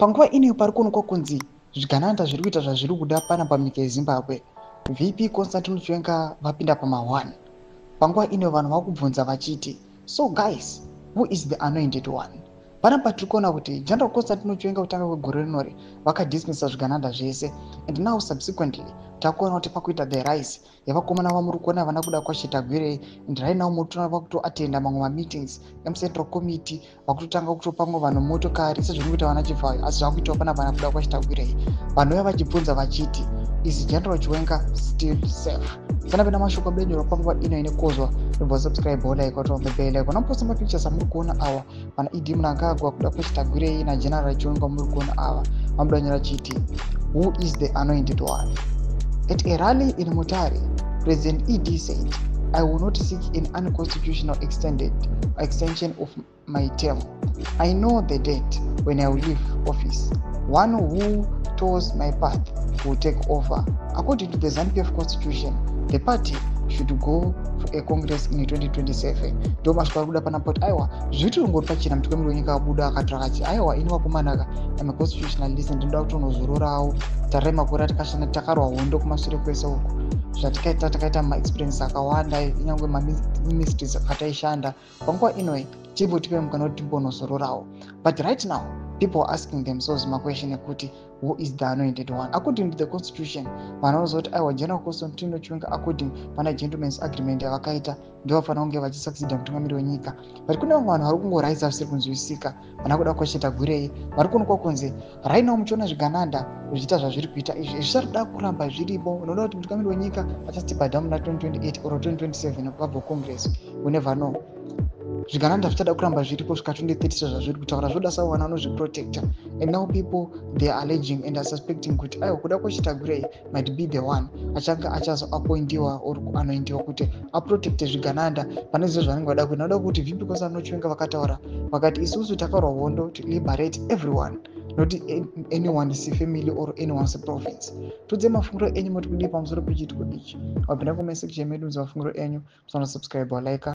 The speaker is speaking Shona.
Panguva ino pari kuonekwa kunzi zvigananda zviri kuita zvazviri kuda panapa munyika yeZimbabwe. VP Constantine Chiwenga vapinda pama1. Panguva ino vanhu vakubvunza vachiti, so guys, who is the anointed one? Panapa tiri kuona kuti General Constantine Chiwenga kutanga kwegore rinori vakadismisa zvigananda zvese, and now subsequently takuona kuti pakuita the rise yavakomana vamuri kuona vana kuda kwachitagwirei, and right now mutona vakutoatenda mamwe mameetings emucentral committee, vakutotanga kutopamwe vanhu motokari sezvinoita vana chivhayo, asi zvakuitawo pana vana kuda kwachitagwirei. Vanhu vaya vachibvunza vachiti, is General Chiwenga still safe? Kana pena mashoko benyo panguva ino ine kozwa, subscribe like on the bell icon. Naposta mapictures amuri kuona awa vana Idi Mnangagwa kuda kwachitagwirei na General Chiwenga muri kuona awa vamudanyira chiti, who is the anointed one? At a rally in Mutare, President Idi said, I will not seek an unconstitutional extension of my term. I know the date when I will leave office. One who toes my path will take over. According to the ZANU-PF constitution, the party should go for a congress in 2027. Ndo maswara kuda panapoti aiwa zviti ngoti pachina mutwe wenyika abuda akatsvaka aiwa ini wakomanaka am a constitutionalist ndoda kuti unozororawo tarema kura tikashanda takarwa hondo kumashure kwese uko takaita ma-experience akawanda nyangwe ma-ministries akataishanda panguva inoi tibo tipe mukana kuti timbonozororawo. But right now people are asking themselves question ekuti who is the anointed one? According to the constitution vanozoti aiwa General Constantine Chiwenga according pana gentleman's agreement yavakaita ndovafanira kunge vachisucceeda mutungamiri wenyika. But kune vamwe vanhu vari kungoraisa zvisiri kunzwisika vana kuda kwachitagwirei vari kuonekwa kunzi right now muchiona zvigananda zvichiita zvazviri kuita izvi zvisari kuda kuramba zviripo. Unoda kuti mutungamiri wenyika achastep down muna 2028 or 2027 kwabva congress, we never know. Zvigananda zvichada kuramba zviripo kusvika 2030 zvazviri kutaura zvoda sawana anozviprotecta, and now people they are alleging and are suspecting kuti aiwa kuda kwachitagwirei might be the one achanga achazoappointiwa or anointiwa kuti aprotecte zvigananda pane zviro zvanenge vada kuita. Noda kuti VP Constantine Chiwenga vakataura vakati isusu takarwa hondo to liberate everyone, not anyone's family or anyone's province. Tudze mafungiro enyu moti kudii pamusoro pechitiko ichi. Wapinda comment section medu mudze mafungiro enyu, musana subscribe or like.